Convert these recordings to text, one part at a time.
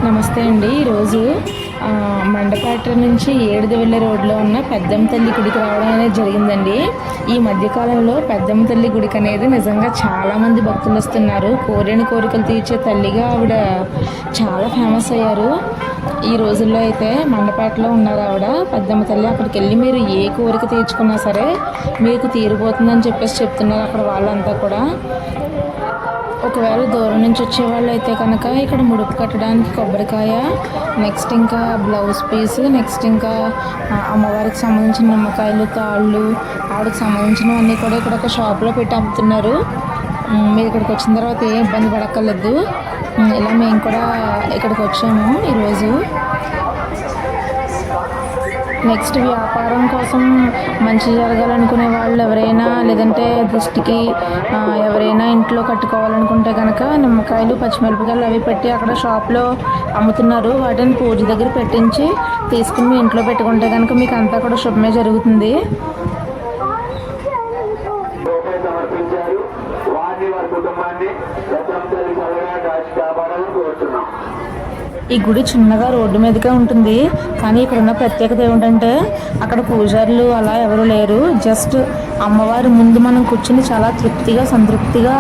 నమస్తే అండి. ఈరోజు మండపేట నుంచి ఏడుది వెళ్ళే రోడ్లో ఉన్న పెద్దమ్మ తల్లి గుడికి రావడం అనేది జరిగిందండి. ఈ మధ్యకాలంలో పెద్దమ్మ తల్లి గుడికి అనేది నిజంగా చాలామంది భక్తులు వస్తున్నారు. కోరిన కోరికలు తీర్చే తల్లిగా ఆవిడ చాలా ఫేమస్ అయ్యారు. ఈ రోజుల్లో అయితే మండపేటలో ఉన్నారు ఆవిడ పెద్దమ్మ తల్లి. అక్కడికి వెళ్ళి మీరు ఏ కోరిక తీర్చుకున్నా సరే మీకు తీరిపోతుందని చెప్పేసి చెప్తున్నారు అక్కడ వాళ్ళంతా కూడా. ఒకవేళ దూరం నుంచి వచ్చేవాళ్ళు అయితే కనుక ఇక్కడ ముడుపు కట్టడానికి కొబ్బరికాయ, నెక్స్ట్ ఇంకా బ్లౌజ్ పీస్, నెక్స్ట్ ఇంకా అమ్మవారికి సంబంధించిన నిమ్మకాయలు, తాళ్ళు, ఆవిడకి సంబంధించినవన్నీ కూడా ఇక్కడ ఒక షాప్లో పెట్టి అమ్ముతున్నారు. మీరు ఇక్కడికి వచ్చిన తర్వాత ఏ ఇబ్బంది పడక్కర్లేదు. ఇలా మేము కూడా ఇక్కడికి వచ్చాము ఈరోజు. నెక్స్ట్ వ్యాపారం కోసం మంచి జరగాలనుకునే వాళ్ళు ఎవరైనా, లేదంటే దృష్టికి ఎవరైనా ఇంట్లో కట్టుకోవాలనుకుంటే కనుక నిమ్మకాయలు, పచ్చిమిరపకాయలు అవి పెట్టి అక్కడ షాప్లో అమ్ముతున్నారు. వాటిని పూజ దగ్గర పెట్టించి తీసుకుని మీ ఇంట్లో పెట్టుకుంటే కనుక మీకు అంతా కూడా శుభమే జరుగుతుంది. ఈ గుడి చిన్నగా రోడ్డు మీదకే ఉంటుంది. కానీ ఇక్కడ ఉన్న ప్రత్యేకత ఏమిటంటే అక్కడ పూజారులు అలా ఎవరు లేరు. జస్ట్ అమ్మవారి ముందు మనం కూర్చుని చాలా తృప్తిగా, సంతృప్తిగా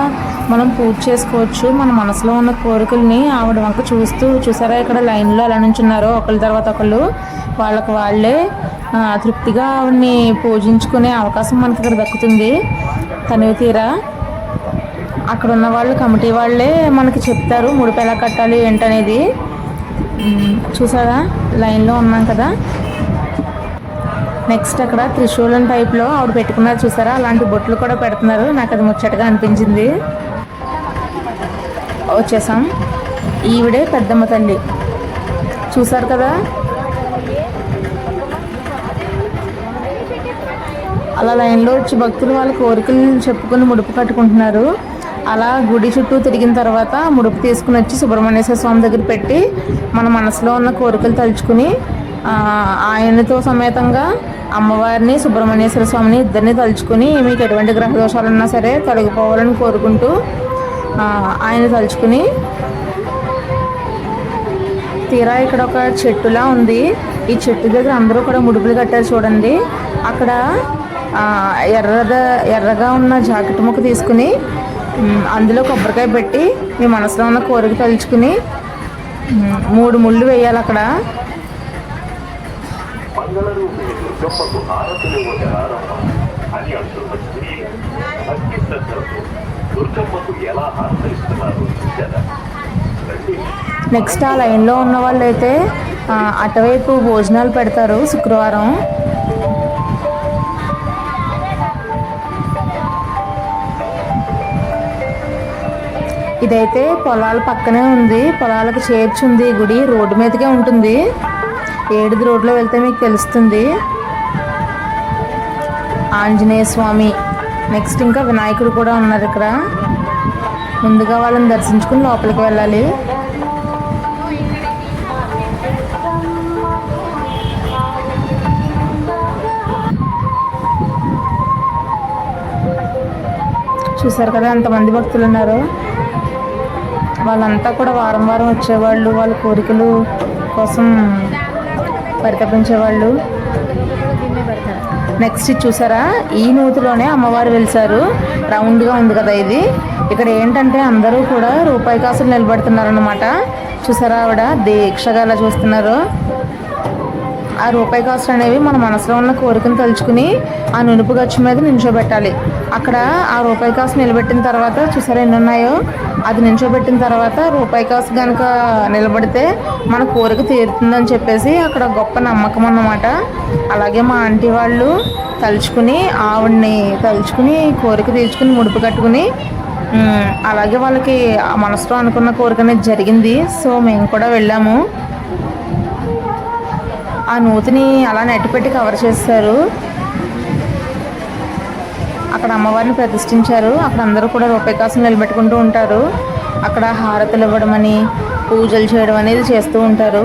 మనం పూజ చేసుకోవచ్చు. మన మనసులో ఉన్న కోరికల్ని ఆవిడ వంక చూసారా ఇక్కడ లైన్లో ఎలా నుంచున్నారో ఒకళ్ళ తర్వాత ఒకళ్ళు. వాళ్ళకి వాళ్ళే తృప్తిగా ఆవిడని పూజించుకునే అవకాశం మనకి ఇక్కడ దక్కుతుంది. తనివి తీరా అక్కడ ఉన్న వాళ్ళు, కమిటీ వాళ్ళే మనకి చెప్తారు ముడుపు ఎలా కట్టాలి ఏంటనేది. చూసారా లైన్లో ఉన్నాం కదా. నెక్స్ట్ అక్కడ త్రిశూలం టైప్లో ఆవిడ పెట్టుకున్నారు చూసారా, అలాంటి బొట్లు కూడా పెడుతున్నారు. నాకు అది ముచ్చటగా అనిపించింది. వచ్చేసాం. ఈవిడే పెద్దమ్మ తల్లి చూసారు కదా. అలా లైన్లో వచ్చి భక్తులు వాళ్ళ కోరికలు చెప్పుకొని ముడుపు కట్టుకుంటున్నారు. అలా గుడి చుట్టూ తిరిగిన తర్వాత ముడుపు తీసుకుని వచ్చి సుబ్రహ్మణ్యేశ్వర స్వామి దగ్గర పెట్టి మన మనసులో ఉన్న కోరికలు తలుచుకుని ఆయనతో సమేతంగా అమ్మవారిని, సుబ్రహ్మణ్యేశ్వర స్వామిని ఇద్దరిని తలుచుకుని మీకు ఎటువంటి గ్రహ దోషాలు ఉన్నా సరే తొలగిపోవాలని కోరుకుంటూ ఆయన తలుచుకుని తీరా ఇక్కడ ఒక చెట్టులా ఉంది. ఈ చెట్టు దగ్గర అందరూ కూడా ముడుపులు కట్టారు చూడండి. అక్కడ ఎర్రగా ఉన్న జాకెట్ ముక్క తీసుకుని అందులో కొబ్బరికాయ పెట్టి మీ మనసులో ఉన్న కోరిక తలుచుకుని 3 ముళ్ళు వేయాలి అక్కడ. నెక్స్ట్ ఆ లైన్లో ఉన్న వాళ్ళు అయితే అటువైపు భోజనాలు పెడతారు శుక్రవారం. ఇదైతే పొలాల పక్కనే ఉంది, పొలాలకు చేర్చుంది గుడి. రోడ్డు మీదకే ఉంటుంది. ఏడుది రోడ్లో వెళ్తే మీకు తెలుస్తుంది. ఆంజనేయ స్వామి, నెక్స్ట్ ఇంకా వినాయకుడు కూడా ఉన్నారు ఇక్కడ. ముందుగా వాళ్ళని దర్శించుకుని లోపలికి వెళ్ళాలి. చూసారు కదా ఎంతమంది భక్తులు ఉన్నారు. వాళ్ళంతా కూడా వారం వారం వచ్చేవాళ్ళు, వాళ్ళ కోరికలు కోసం పరితపించేవాళ్ళు. నెక్స్ట్ చూసారా, ఈ నూతిలోనే అమ్మవారు వెలిసారు. రౌండ్గా ఉంది కదా ఇది. ఇక్కడ ఏంటంటే అందరూ కూడా రూపాయి కాసులు నిలబడుతున్నారన్నమాట. చూసారా ఆవిడ దీక్షగా అలా చూస్తున్నారు. ఆ రూపాయి కాసులు అనేవి మన మనసులో ఉన్న కోరికను తలుచుకుని ఆ నునుపు గచ్చు మీద నించోబెట్టాలి. అక్కడ ఆ రూపాయి కాసు నిలబెట్టిన తర్వాత చూసారా ఎన్ని ఉన్నాయో, అది నించోబెట్టిన తర్వాత రూపాయి కాసు కనుక నిలబడితే మన కోరిక తీరుతుందని చెప్పేసి అక్కడ గొప్ప నమ్మకం అన్నమాట. అలాగే మా ఆంటీ వాళ్ళు తలుచుకుని ఆవిడ్ని తలుచుకుని కోరిక తీర్చుకుని ముడుపు కట్టుకుని అలాగే వాళ్ళకి ఆ మనసులో అనుకున్న కోరిక అనేది జరిగింది. సో మేము కూడా వెళ్ళాము. ఆ నూతిని అలా నెట్టిపెట్టి కవర్ చేస్తారు. అక్కడ అమ్మవారిని ప్రతిష్ఠించారు. అక్కడ అందరూ కూడా రూపాయి కాసులు నిలబెట్టుకుంటూ ఉంటారు. అక్కడ హారతులు ఇవ్వడం అని, పూజలు చేయడం అనేది చేస్తూ ఉంటారు.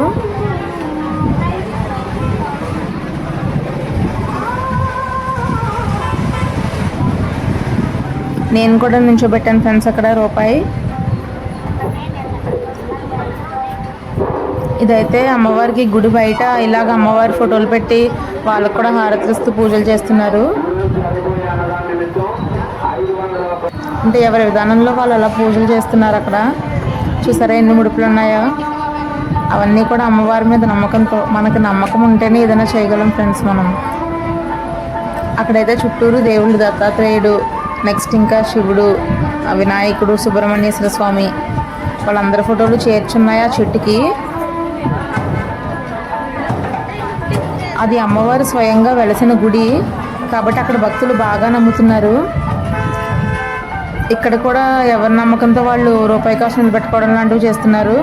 నేను కూడా నించోబెట్టాను ఫ్రెండ్స్ అక్కడ రూపాయి. ఇదైతే అమ్మవారికి గుడి బయట ఇలాగ అమ్మవారి ఫోటోలు పెట్టి వాళ్ళకు కూడా హారతిస్తూ పూజలు చేస్తున్నారు. అంటే ఎవరి విధానంలో వాళ్ళు అలా పూజలు చేస్తున్నారు. అక్కడ చూసారా ఎన్ని ముడుపులు ఉన్నాయో. అవన్నీ కూడా అమ్మవారి మీద నమ్మకంతో, మనకు నమ్మకం ఉంటేనే ఏదైనా చేయగలం ఫ్రెండ్స్ మనం. అక్కడైతే చుట్టూరు దేవుళ్ళు, దత్తాత్రేయుడు, నెక్స్ట్ ఇంకా శివుడు, వినాయకుడు, సుబ్రహ్మణ్యేశ్వర స్వామి వాళ్ళందరి ఫోటోలు చేర్చున్నాయి ఆ చెట్టుకి. అది అమ్మవారు స్వయంగా వెలసిన గుడి కాబట్టి అక్కడ భక్తులు బాగా నమ్ముతున్నారు. ఇక్కడ కూడా ఎవరి నమ్మకంతో వాళ్ళు రూపాయి కాసు నిలబెట్టుకోవడం లాంటివి చేస్తున్నారు.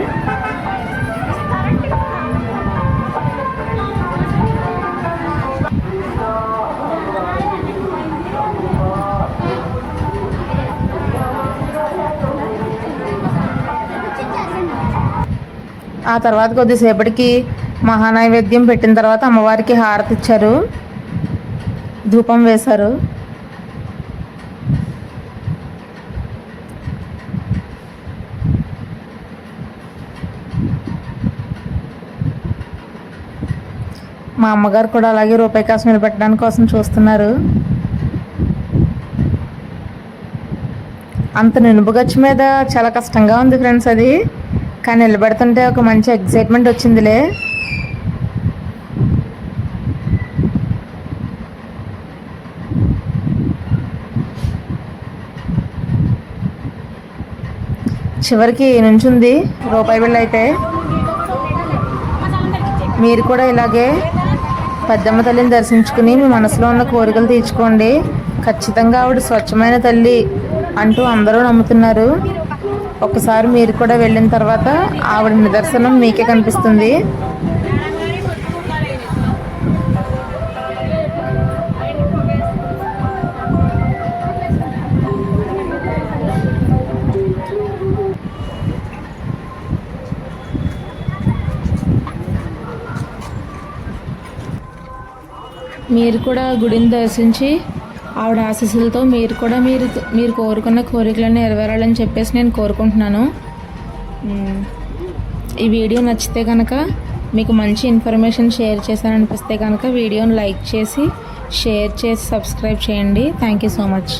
ఆ తర్వాత కొద్దిసేపటికి మహానైవేద్యం పెట్టిన తర్వాత అమ్మవారికి హారతి ఇచ్చారు, ధూపం వేశారు. మా అమ్మగారు కూడా అలాగే రూపాయి కాసు నిలబెట్టడానికి కోసం చూస్తున్నారు. అంత నిలుపుగచ్చు మీద చాలా కష్టంగా ఉంది ఫ్రెండ్స్ అది, కానీ నిలబెడుతుంటే ఒక మంచి ఎక్సైట్మెంట్ వచ్చిందిలే. చివరికి నుంచుంది రూపాయి బిళ్ళ అయితే. మీరు కూడా ఇలాగే పెద్దమ్మ తల్లిని దర్శించుకుని మీ మనసులో ఉన్న కోరికలు తీర్చుకోండి. ఖచ్చితంగా ఆవిడ స్వచ్ఛమైన తల్లి అంటూ అందరూ నమ్ముతున్నారు. ఒకసారి మీరు కూడా వెళ్ళిన తర్వాత ఆవిడ నిదర్శనం మీకే కనిపిస్తుంది. మీరు కూడా గుడిని దర్శించి ఆవిడ ఆశీస్సులతో మీరు కూడా మీరు కోరుకున్న కోరికలన్నీ నెరవేరాలని చెప్పేసి నేను కోరుకుంటున్నాను. ఈ వీడియో నచ్చితే కనుక, మీకు మంచి ఇన్ఫర్మేషన్ షేర్ చేశాననిపిస్తే కనుక వీడియోని లైక్ చేసి, షేర్ చేసి, సబ్స్క్రైబ్ చేయండి. Thank you so much.